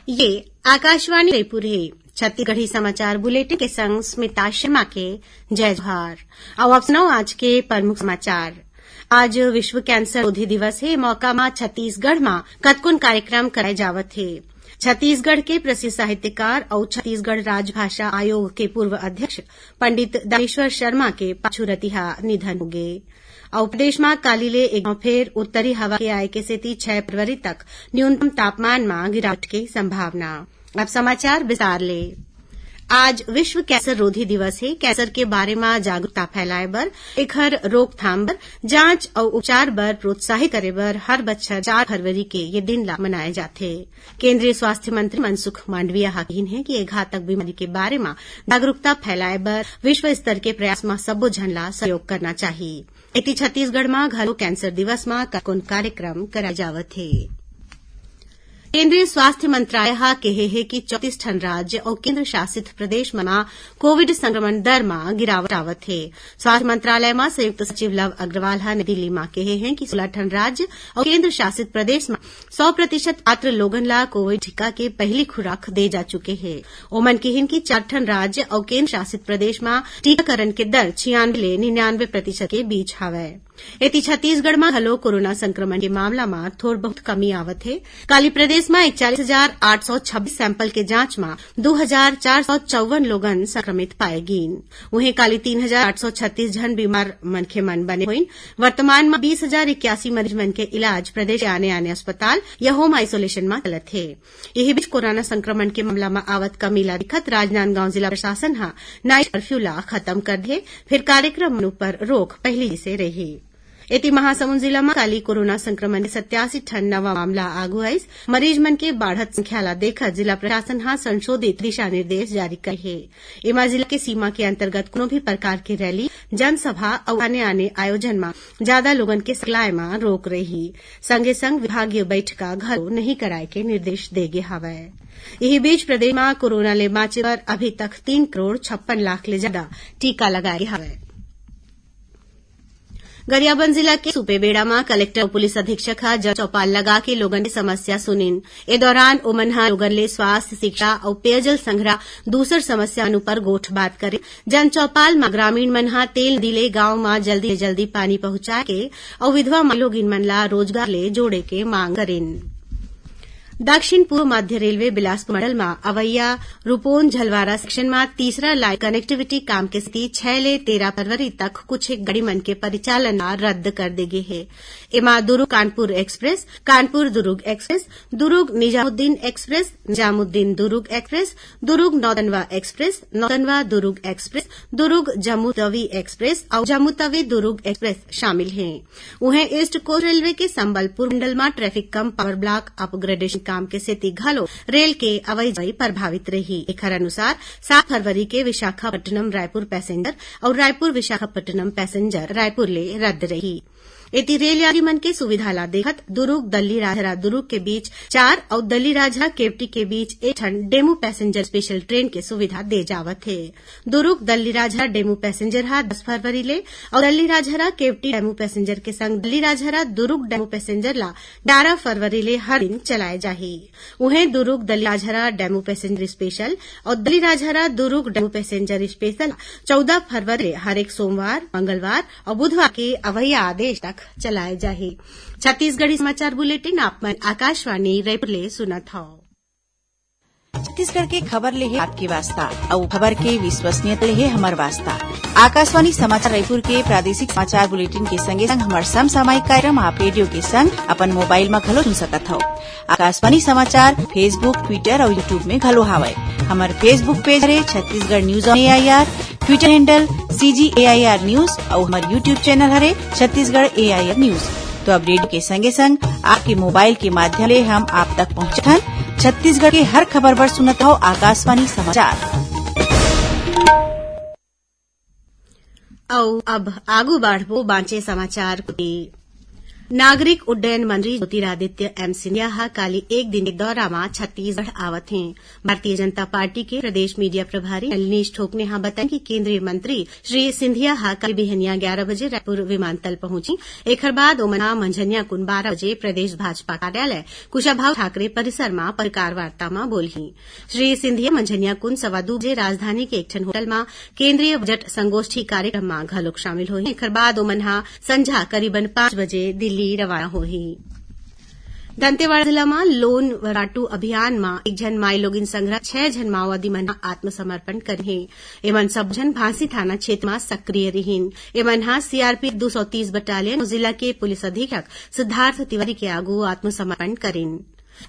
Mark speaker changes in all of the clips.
Speaker 1: ये आकाशवाणी जयपुर है। छत्तीसगढ़ी समाचार बुलेटिन के संग स्मिता शर्मा के जय जोहार। अब आप सुनो आज के प्रमुख समाचार। आज विश्व कैंसर रोधी दिवस है। मौका में छत्तीसगढ़ में कतकुन कार्यक्रम कराए जावत है। छत्तीसगढ़ के प्रसिद्ध साहित्यकार और छत्तीसगढ़ राजभाषा आयोग के पूर्व अध्यक्ष पंडित दानेश्वर शर्मा के पाछुरतिहा निधन हो गए। और प्रदेश में कालीले एक बार फिर उत्तरी हवा के आए के सेती 6 फरवरी तक न्यूनतम तापमान में गिरावट की संभावना। अब समाचार विस्तार ले। आज विश्व कैंसर रोधी दिवस है। कैंसर के बारे में जागरूकता फैलाए बर, एखर रोकथाम बर, जांच और उपचार बर प्रोत्साहित करे बर हर बछर 4 फरवरी के ये दिन ला मनाए जाथे। केंद्रीय स्वास्थ्य मंत्री मनसुख मांडविया हाकिन है कि ये घातक बीमारी के बारे में जागरूकता फैलाए बर विश्व स्तर के प्रयास में सब्बो झन ला सहयोग करना चाहिए। इति छत्तीसगढ़ में घलो कैंसर दिवस में कतकोन कार्यक्रम कराए जावत है। केंद्रीय स्वास्थ्य मंत्रालय हा कहे है कि 34 ठन राज्य और केंद्र शासित प्रदेश में कोविड संक्रमण दर में गिरावट आवत है। स्वास्थ्य मंत्रालय में संयुक्त सचिव लव अग्रवाल हा नई दिल्ली में कहे हैं कि 16 ठन राज्य और केंद्र शासित प्रदेश में 100% पात्र लोगन ला कोविड टीका के पहली खुराक दे जा चुके हैं। ओमन कहिन कि 4 ठन राज्य और केंद्र शासित प्रदेश में टीकाकरण के दर 96 ले 99% के बीच हावय। इति छत्तीसगढ़ में हलो कोरोना संक्रमण के मामला में थोड़ बहुत कमी आवत है। काली प्रदेश में 41,826 सैंपल के जांच में 2,454 लोगन संक्रमित पाए गिन। वहीं काली 3,836 जन बीमार मनखे मन बने हुई। वर्तमान में 20,081 मरीज मन के इलाज प्रदेश के आने अस्पताल या होम आइसोलेशन में चलत है। यही बीच कोरोना संक्रमण के मामला में आवत कमी ला दिखत राजनांदगांव जिला प्रशासन हा नाइट कर्फ्यू ला खत्म कर दे। फिर कार्यक्रम पर रोक पहली से रही। इति महासमुंद जिला में काली कोरोना संक्रमण के 87 ठन नवा मामला आगू आइस। मरीज मन के बढ़त संख्या ला देखत जिला प्रशासन हा संशोधित दिशा निर्देश जारी करे है। एमा जिला के सीमा के अंतर्गत कोनो भी प्रकार के रैली, जनसभा और आने आयोजन में ज्यादा लोगन के सकलाय में रोक रही। संगे संग विभागीय बैठका घरो नहीं कराए के निर्देश देगे हवय। यही बीच प्रदेश में कोरोना ले बाँचे बर अभी तक 3,56,00,000 ले ज्यादा टीका लगाए हवय। गरियाबंद जिला के सुपेबेड़ा में कलेक्टर और पुलिस अधीक्षक हा जन चौपाल लगा के लोगन की समस्या सुनिन। ए दौरान ओमन हा लोगन ले स्वास्थ्य, शिक्षा और पेयजल संग्रह दूसर समस्या पर गोठ बात करे। जन चौपाल में ग्रामीण मन हा तेल दिले गांव में जल्दी से जल्दी पानी पहुंचा के और विधवा लोगिन मन ला रोजगार ले जोड़े के मांग करेन। दक्षिण पूर्व मध्य रेलवे बिलासपुर मंडल में अवैया रूपोन झलवारा सेक्शन में तीसरा लाइन कनेक्टिविटी काम के स्थिति 6 ले 13 फरवरी तक कुछ एक गाड़ी मन के परिचालन रद्द कर देगे है। एमा दुर्ग कानपुर एक्सप्रेस, कानपुर दुर्ग एक्सप्रेस, दुर्ग निजामुद्दीन एक्सप्रेस, निजामुद्दीन दुर्ग एक्सप्रेस, दुर्ग नौतनवा एक्सप्रेस, नौतनवा दुर्ग एक्सप्रेस, दुर्ग जम्मू तवी एक्सप्रेस और जम्मू तवी दुर्ग एक्सप्रेस शामिल हैं। वहीं ईस्ट कोस्ट रेलवे के संबलपुर मंडल में ट्रैफिक कम पावर ब्लॉक अपग्रेडेशन काम के सेती घलो रेल के आवाजाही प्रभावित रही। एकर अनुसार 7 फरवरी के विशाखापट्टनम रायपुर पैसेंजर और रायपुर विशाखापट्टनम पैसेंजर रायपुर ले रद्द रही। इति रेल यात्री मन के सुविधा ला देखत दुर्ग दल्ली राजहरा दुर्ग के बीच 4 और दल्ली राजहरा केवटी के बीच 1 ठन डेमू पैसेंजर स्पेशल ट्रेन के सुविधा दे जावत है। दुर्ग दल्ली राजहरा डेमू पैसेंजर हा 10 फरवरी ले और दल्ली राजहरा केवटी डेमू पैसेंजर के संग दल्ली राजहरा दुर्ग डेमू पैसेंजर ला 11 फरवरी ले हर दिन चलाए जाही। उन्हें Durg Dalli Rajhara DEMU passenger special और Dalli Rajhara Durg DEMU passenger special 14 फरवरी हर एक सोमवार, मंगलवार और बुधवार के अवैया आदेश तक चलाए जाही। छत्तीसगढ़ी समाचार बुलेटिन आप मन आकाशवाणी रायपुर ले सुनत हौ।
Speaker 2: छत्तीसगढ़ के खबर ले है आपके वास्ता और खबर के विश्वसनीयता ले है हमार वास्ता। आकाशवाणी समाचार रायपुर के प्रादेशिक समाचार बुलेटिन के संगे संग हमार समसामयिक कार्यक्रम आप रेडियो के संग अपन मोबाइल में घलो सुन सकत हो। आकाशवाणी समाचार फेसबुक, ट्विटर और यूट्यूब में घलो हावय। हमार फेसबुक पेज है Chhattisgarh news on AIR, Twitter handle CGAIR news और हमार यूट्यूब चैनल है छत्तीसगढ़ AIR न्यूज। तो अब रेडियो के संगे संग आपके मोबाइल के माध्यम से हम आप तक पहुंचत हन। छत्तीसगढ़ के हर खबर पर सुनत हो आकाशवाणी समाचार।
Speaker 1: अब आगू बढ़बो बांचे समाचार। नागरिक उड्डयन मंत्री ज्योतिरादित्य एम सिंधिया काली एक दिन के दौरा में छत्तीसगढ़ आवत हैं। भारतीय जनता पार्टी के प्रदेश मीडिया प्रभारी नलिनीश ठोक ने बताया कि केंद्रीय मंत्री श्री सिंधिया काली बिहनिया 11 बजे रायपुर विमानतल पहुंची। एकर बाद ओमन मंझनिया कुन 12 बजे प्रदेश भाजपा कार्यालय कुशाभाऊ ठाकरे परिसर में पत्रकार वार्ता में बोलही। श्री सिंधिया मंझनिया कुन 2:15 बजे राजधानी के एकठन होटल में केंद्रीय बजट संगोष्ठी कार्यक्रम में घलोक शामिल होही। एकर बाद ओमन संझा करीबन 5 बजे दिल्ली रवाना होही। दंतेवाड़ा जिला में लोन वराटू अभियान में एक जन माई लोगिन संग्रह 6 जन माओवादी मन आत्मसमर्पण करे। एमन सब जन भांसी थाना क्षेत्र में सक्रिय रहीन। एमन सीआरपीएफ 230 बटालियन जिला के पुलिस अधीक्षक सिद्धार्थ तिवारी के आगू आत्मसमर्पण करेन।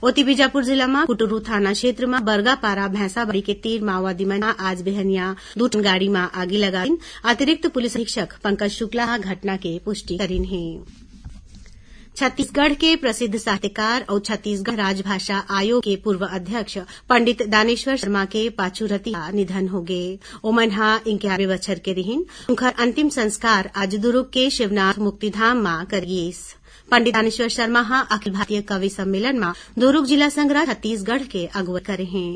Speaker 1: ओती बीजापुर जिला में कुटुरू थाना क्षेत्र में बरगापारा भैंसाबाड़ी के 3 माओवादी मन आज बेहनिया 2 टन गाड़ी में आगी लगाइन। अतिरिक्त पुलिस अधीक्षक पंकज शुक्ला घटना के पुष्टि करीन है। छत्तीसगढ़ के प्रसिद्ध साहित्यकार और छत्तीसगढ़ राजभाषा आयोग के पूर्व अध्यक्ष पंडित दानेश्वर शर्मा के पाछूरतिया निधन हो गए। ओमन 91 बछर के रहीन। उनकर अंतिम संस्कार आज दुर्ग के शिवनाथ मुक्तिधाम में करियेस। पंडित दानेश्वर शर्मा अखिल भारतीय कवि सम्मेलन में दुर्ग जिला संग्रह छत्तीसगढ़ के अगुवाई करे हैं।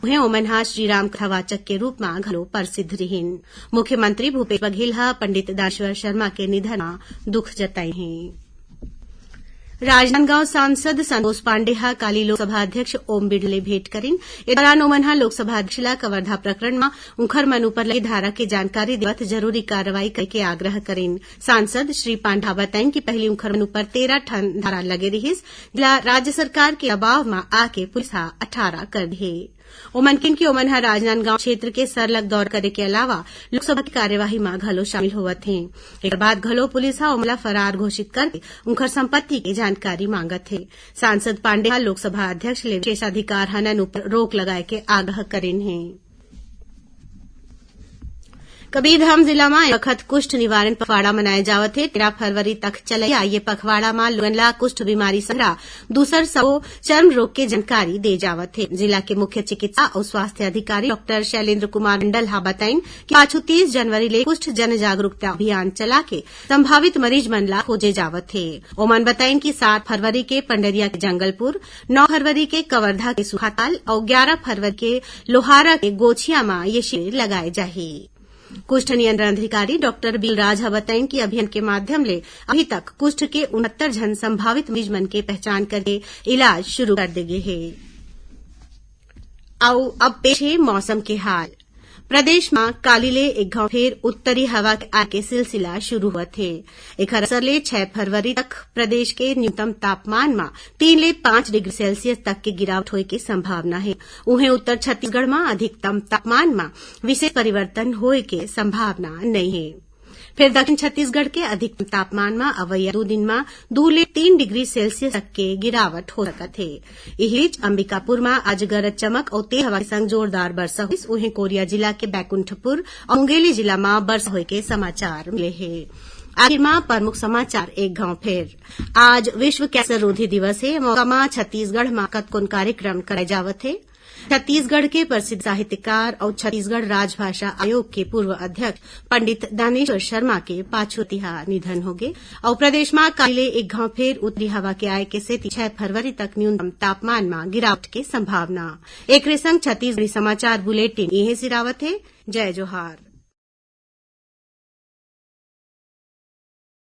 Speaker 1: उन्हें ओमन श्रीराम कथावाचक के रूप में घलो प्रसिद्ध रहीन। मुख्यमंत्री भूपेश बघेल पंडित दानेश्वर शर्मा के निधन में दुख जताए हैं। राजनांदगांव सांसद संतोष पांडे काली लोकसभा अध्यक्ष ओम बिड़ले भेंट करीन। इस दौरान ओमन लोकसभा अध्यक्ष ला कवर्धा प्रकरण में उनकर मन ऊपर लगी धारा के जानकारी देवत जरूरी कार्रवाई करके आग्रह करीन। सांसद श्री पांडा बताइन कि पहले उनकर मन ऊपर 13 ठन धारा लगे रहीस, जिला राज्य सरकार के दबाव में आके पुलिस 18 कर दिए। ओमन राजनांदगांव क्षेत्र के सरलग दौर करे के अलावा लोकसभा की कार्यवाही में घलो शामिल होवत हैं। एक बाद घलो पुलिस ओमला फरार घोषित करके उनकर संपत्ति की जानकारी मांगत है। सांसद पांडे लोकसभा अध्यक्ष ले विशेषाधिकार हनन ऊपर रोक लगाए के आग्रह करेन है। कबीरधाम जिला में वक्त कुष्ठ निवारण पखवाड़ा मनाया जावत है। 13 फरवरी तक चलैया ये पखवाड़ा में लोगन ला कुष्ठ बीमारी संग्रह दूसर सबो चर्म रोग के जानकारी दे जावत है। जिला के मुख्य चिकित्सा और स्वास्थ्य अधिकारी डॉक्टर शैलेंद्र कुमार मंडल बताइन कि 30 जनवरी ले कुष्ठ जन जागरूकता अभियान चला के संभावित मरीज मन ला खोजे जावत है। ओमन बताइन कि 7 फरवरी के पंडरिया के जंगलपुर, 9 फरवरी के कवर्धा के सुखाताल और 11 फरवरी के लोहारा के गोछिया में ये शिविर लगाए जाही। कुष्ठ नियंत्रण अधिकारी डॉक्टर बिलराज बताइन कि अभियान के माध्यम ले अभी तक कुष्ठ के 69 जन संभावित मरीज मन के पहचान करके इलाज शुरू कर दे गए है। अब पेश है मौसम के हाल। प्रदेश में कालिले एक घाव फेर उत्तरी हवा के आए के सिलसिला शुरू हुआ थे। एक असर ले 6 फरवरी तक प्रदेश के न्यूनतम तापमान में 3 ले 5 डिग्री सेल्सियस तक के गिरावट होए की संभावना है। उन्हें उत्तर छत्तीसगढ़ में अधिकतम तापमान में विशेष परिवर्तन होए के संभावना नहीं है। फिर दक्षिण छत्तीसगढ़ के अधिकतम तापमान में अवैया 2 दिन में 2 ले 3 डिग्री सेल्सियस तक के गिरावट हो सकत है। इहिच अंबिकापुर में आज गरज चमक और तेज हवा के संग जोरदार वर्षा हुई। उन्हें कोरिया जिला के बैकुंठपुर और मुंगेली जिला में वर्षा होए के समाचार मिले हैं। आखिर में प्रमुख समाचार एक गांव फेर। आज विश्व कैंसर रोधी दिवस है। मौका में छत्तीसगढ़ में कतकोन कार्यक्रम कराए जावत है। छत्तीसगढ़ के प्रसिद्ध साहित्यकार और छत्तीसगढ़ राजभाषा आयोग के पूर्व अध्यक्ष पंडित दानेश्वर शर्मा के पाछूतिहा निधन हो गए। और प्रदेश में काले एक घाव फेर उत्तरी हवा के आए के सेती 6 फरवरी तक न्यूनतम तापमान में गिरावट के संभावना। एक संग छत्तीसगढ़ी समाचार बुलेटिन यही सिरावत है। जय जोहार।